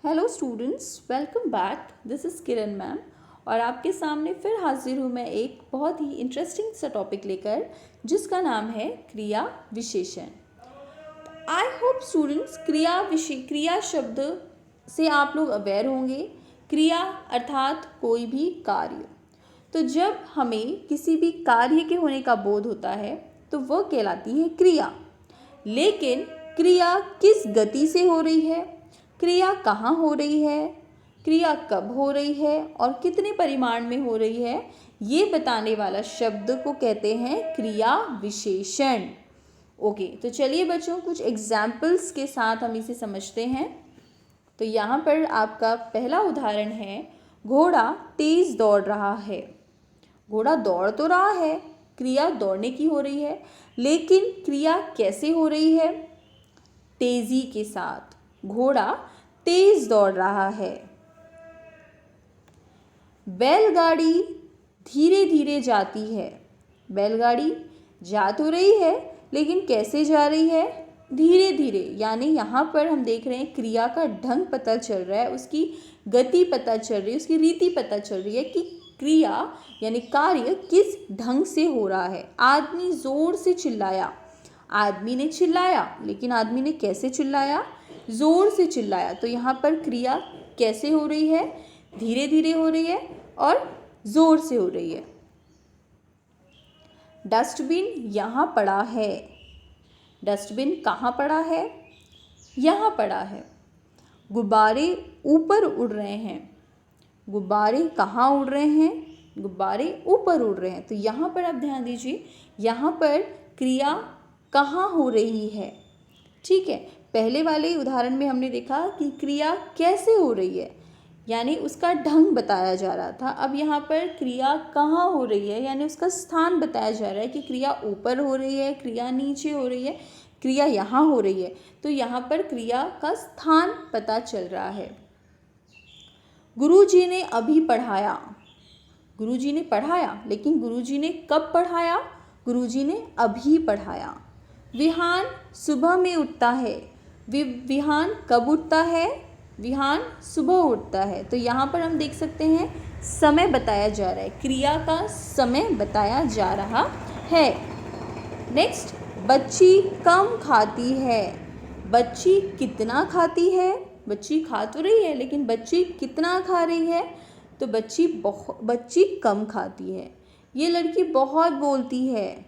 Hello students, welcome back. This is Kiran ma'am और आपके सामने फिर हाजिर हूँ मैं एक बहुत ही इंटरेस्टिंग सा टॉपिक लेकर जिसका नाम है क्रिया विशेषण। आई होप स्टूडेंट्स क्रिया शब्द से आप लोग अवेयर होंगे। क्रिया अर्थात कोई भी कार्य। तो जब हमें किसी भी कार्य के होने का बोध होता है तो वह कहलाती है क्रिया। लेकिन क्रिया किस गति से हो रही है, क्रिया कहाँ हो रही है, क्रिया कब हो रही है और कितने परिमाण में हो रही है, ये बताने वाला शब्द को कहते हैं क्रिया विशेषण। ओके, तो चलिए बच्चों कुछ एग्जाम्पल्स के साथ हम इसे समझते हैं। तो यहाँ पर आपका पहला उदाहरण है, घोड़ा तेज दौड़ रहा है। घोड़ा दौड़ तो रहा है, क्रिया दौड़ने की हो रही है, लेकिन क्रिया कैसे हो रही है? तेजी के साथ। घोड़ा तेज दौड़ रहा है। बैलगाड़ी धीरे धीरे जाती है। बैलगाड़ी जा तो रही है, लेकिन कैसे जा रही है? धीरे धीरे। यानी यहाँ पर हम देख रहे हैं क्रिया का ढंग पता चल रहा है, उसकी गति पता चल रही है, उसकी रीति पता चल रही है कि क्रिया यानी कार्य किस ढंग से हो रहा है। आदमी जोर से चिल्लाया। आदमी ने चिल्लाया, लेकिन आदमी ने कैसे चिल्लाया? जोर से चिल्लाया। तो यहाँ पर क्रिया कैसे हो रही है? धीरे धीरे हो रही है और जोर से हो रही है। डस्टबिन यहाँ पड़ा है। डस्टबिन कहाँ पड़ा है? यहाँ पड़ा है। गुब्बारे ऊपर उड़ रहे हैं। गुब्बारे कहाँ उड़ रहे हैं? गुब्बारे ऊपर उड़ रहे हैं। तो यहाँ पर आप ध्यान दीजिए, यहाँ पर क्रिया कहाँ हो रही है। ठीक है, पहले वाले उदाहरण में हमने देखा कि क्रिया कैसे हो रही है, यानी उसका ढंग बताया जा रहा था। अब यहाँ पर क्रिया कहाँ हो रही है, यानी उसका स्थान बताया जा रहा है कि क्रिया ऊपर हो रही है, क्रिया नीचे हो रही है, क्रिया यहाँ हो रही है। तो यहाँ पर क्रिया का स्थान पता चल रहा है। गुरुजी ने अभी पढ़ाया। गुरुजी ने पढ़ाया, लेकिन गुरुजी ने कब पढ़ाया? गुरुजी ने अभी पढ़ाया। विहान सुबह में उठता है। विहान कब उठता है? विहान सुबह उठता है। तो यहाँ पर हम देख सकते हैं समय बताया जा रहा है, क्रिया का समय बताया जा रहा है। नेक्स्ट, बच्ची कम खाती है। बच्ची कितना खाती है? बच्ची खा तो रही है, लेकिन बच्ची कितना खा रही है? तो बच्ची कम खाती है। ये लड़की बहुत बोलती है।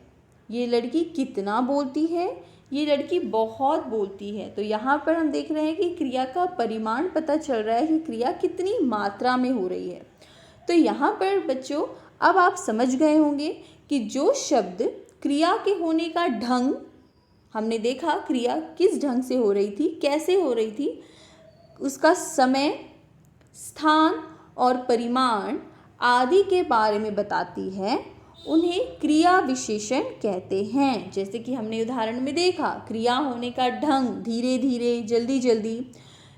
ये लड़की कितना बोलती है? ये लड़की बहुत बोलती है। तो यहाँ पर हम देख रहे हैं कि क्रिया का परिमाण पता चल रहा है कि क्रिया कितनी मात्रा में हो रही है। तो यहाँ पर बच्चों अब आप समझ गए होंगे कि जो शब्द क्रिया के होने का ढंग, हमने देखा क्रिया किस ढंग से हो रही थी, कैसे हो रही थी, उसका समय, स्थान और परिमाण आदि के बारे में बताती है, उन्हें क्रिया विशेषण कहते हैं। जैसे कि हमने उदाहरण में देखा, क्रिया होने का ढंग धीरे धीरे, जल्दी जल्दी,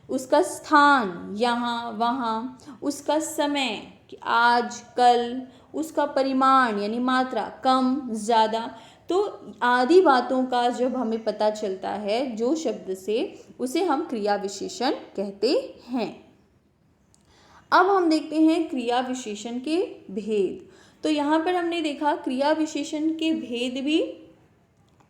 उसका स्थान यहाँ वहाँ, उसका समय कि आज कल, उसका परिमाण यानी मात्रा कम ज़्यादा। तो आदि बातों का जब हमें पता चलता है जो शब्द से, उसे हम क्रिया विशेषण कहते हैं। अब हम देखते हैं क्रिया विशेषण के भेद। तो यहाँ पर हमने देखा क्रिया विशेषण के भेद भी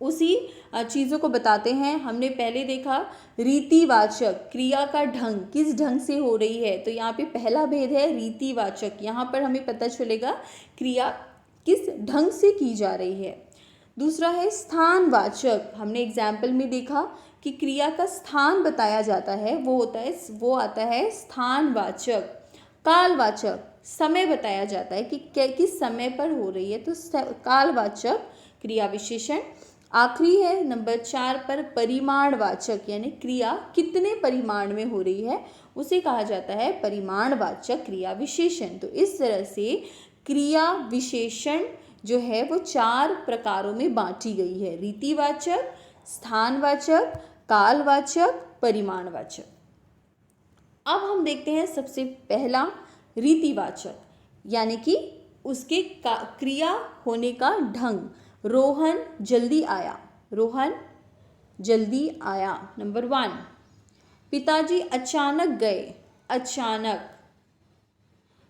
उसी चीज़ों को बताते हैं। हमने पहले देखा रीतिवाचक, क्रिया का ढंग किस ढंग से हो रही है। तो यहाँ पे पहला भेद है रीतिवाचक। यहाँ पर हमें पता चलेगा क्रिया किस ढंग से की जा रही है। दूसरा है स्थानवाचक। हमने एग्जाम्पल में देखा कि क्रिया का स्थान बताया जाता है, वो आता है स्थानवाचक। कालवाचक, समय बताया जाता है कि किस समय पर हो रही है, तो कालवाचक क्रिया विशेषण। आखिरी है नंबर 4 पर परिमाणवाचक, यानी क्रिया कितने परिमाण में हो रही है, उसे कहा जाता है परिमाणवाचक क्रिया विशेषण। तो इस तरह से क्रिया विशेषण जो है वो 4 प्रकारों में बांटी गई है: रीतिवाचक, स्थानवाचक, कालवाचक, परिमाणवाचक। अब हम देखते हैं सबसे पहला रीतिवाचक, यानी कि उसके क्रिया होने का ढंग। रोहन जल्दी आया। रोहन जल्दी आया, नंबर 1। पिताजी अचानक गए, अचानक।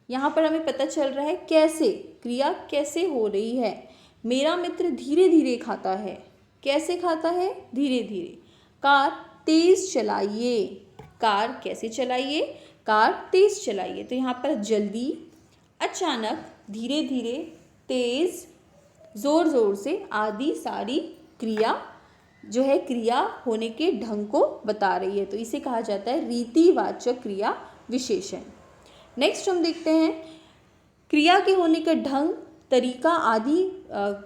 यहाँ पर हमें पता चल रहा है कैसे, क्रिया कैसे हो रही है। मेरा मित्र धीरे धीरे खाता है, कैसे खाता है, धीरे धीरे। कार तेज चलाइए, कार कैसे चलाइए, कार तेज चलाइए। तो यहाँ पर जल्दी, अचानक, धीरे धीरे, तेज, ज़ोर ज़ोर से आदि सारी क्रिया जो है क्रिया होने के ढंग को बता रही है। तो इसे कहा जाता है रीतिवाचक क्रिया विशेषण। नेक्स्ट हम देखते हैं क्रिया के होने का ढंग, तरीका आदि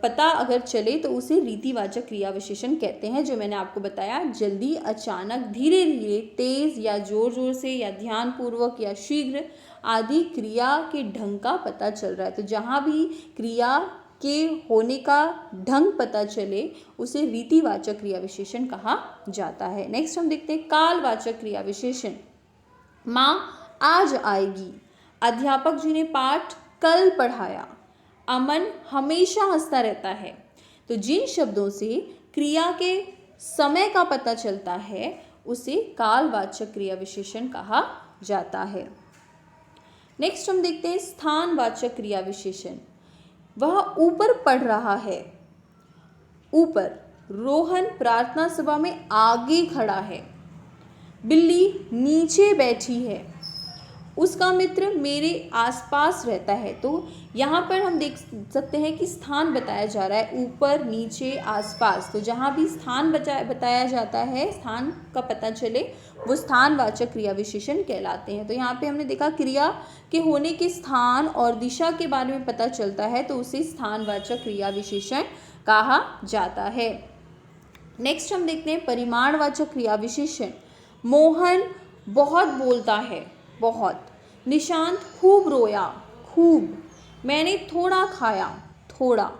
पता अगर चले तो उसे रीतिवाचक क्रिया विशेषण कहते हैं। जो मैंने आपको बताया, जल्दी, अचानक, धीरे धीरे, तेज या जोर जोर से या ध्यानपूर्वक या शीघ्र आदि क्रिया के ढंग का पता चल रहा है। तो जहाँ भी क्रिया के होने का ढंग पता चले उसे रीतिवाचक क्रिया विशेषण कहा जाता है। नेक्स्ट हम देखते हैं कालवाचक क्रिया विशेषण। माँ आज आएगी, अध्यापक जी ने पाठ कल पढ़ाया, अमन हमेशा हंसता रहता है। तो जिन शब्दों से क्रिया के समय का पता चलता है उसे कालवाचक क्रिया विशेषण कहा जाता है। नेक्स्ट हम देखते हैं स्थानवाचक क्रिया विशेषण। वह ऊपर पढ़ रहा है, ऊपर। रोहन प्रार्थना सभा में आगे खड़ा है। बिल्ली नीचे बैठी है, उसका मित्र मेरे आसपास रहता है। तो यहाँ पर हम देख सकते हैं कि स्थान बताया जा रहा है, ऊपर, नीचे, आसपास। तो जहाँ भी स्थान बताया जाता है, स्थान का पता चले, वो स्थानवाचक क्रिया विशेषण कहलाते हैं। तो यहाँ पे हमने देखा क्रिया के होने के स्थान और दिशा के बारे में पता चलता है तो उसे स्थानवाचक क्रिया विशेषण कहा जाता है। नेक्स्ट हम देखते हैं परिमाणवाचक क्रिया विशेषण। मोहन बहुत बोलता है, बहुत। निशांत खूब रोया, खूब। मैंने थोड़ा खाया, थोड़ा।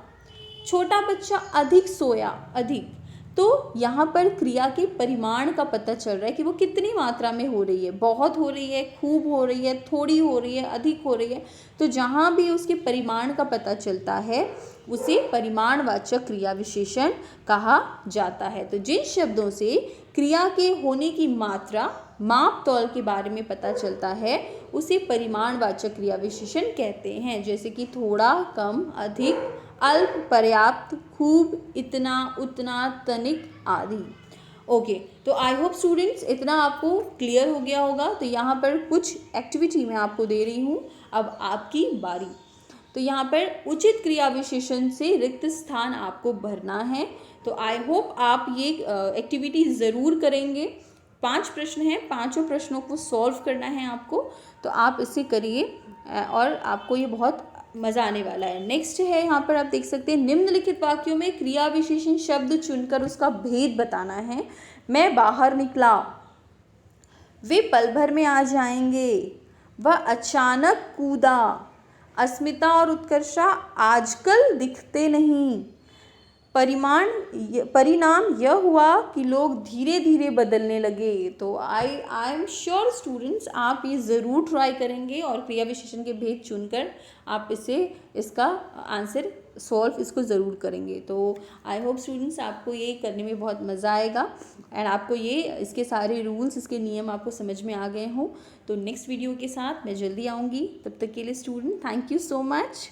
छोटा बच्चा अधिक सोया, अधिक। तो यहाँ पर क्रिया के परिमाण का पता चल रहा है कि वो कितनी मात्रा में हो रही है, बहुत हो रही है, खूब हो रही है, थोड़ी हो रही है, अधिक हो रही है। तो जहाँ भी उसके परिमाण का पता चलता है उसे परिमाणवाचक क्रिया विशेषण कहा जाता है। तो जिन शब्दों से क्रिया के होने की मात्रा, माप तौल के बारे में पता चलता है उसे परिमाणवाचक क्रिया विशेषण कहते हैं। जैसे कि थोड़ा, कम, अधिक, अल्प, पर्याप्त, खूब, इतना, उतना, तनिक आदि। ओके, तो आई होप स्टूडेंट्स इतना आपको क्लियर हो गया होगा। तो यहाँ पर कुछ एक्टिविटी मैं आपको दे रही हूँ, अब आपकी बारी। तो यहाँ पर उचित क्रिया विशेषण से रिक्त स्थान आपको भरना है। तो आई होप आप ये एक्टिविटी ज़रूर करेंगे। 5 प्रश्न हैं, 5 प्रश्नों को सॉल्व करना है आपको। तो आप इसे करिए और आपको ये बहुत मज़ा आने वाला है। नेक्स्ट है, यहाँ पर आप देख सकते हैं निम्नलिखित वाक्यों में क्रिया विशेषण शब्द चुनकर उसका भेद बताना है। मैं बाहर निकला, वे पल भर में आ जाएंगे, वह अचानक कूदा, अस्मिता और उत्कर्षा आजकल दिखते नहीं, परिणाम यह हुआ कि लोग धीरे धीरे बदलने लगे। तो आई एम श्योर स्टूडेंट्स आप ये ज़रूर ट्राई करेंगे और क्रिया विशेषण के भेद चुनकर आप इसका आंसर सॉल्व इसको ज़रूर करेंगे। तो आई होप स्टूडेंट्स आपको ये करने में बहुत मज़ा आएगा एंड आपको ये इसके सारे रूल्स, इसके नियम आपको समझ में आ गए हों। तो नेक्स्ट वीडियो के साथ मैं जल्दी आऊँगी, तब तक के लिए student thank you so much.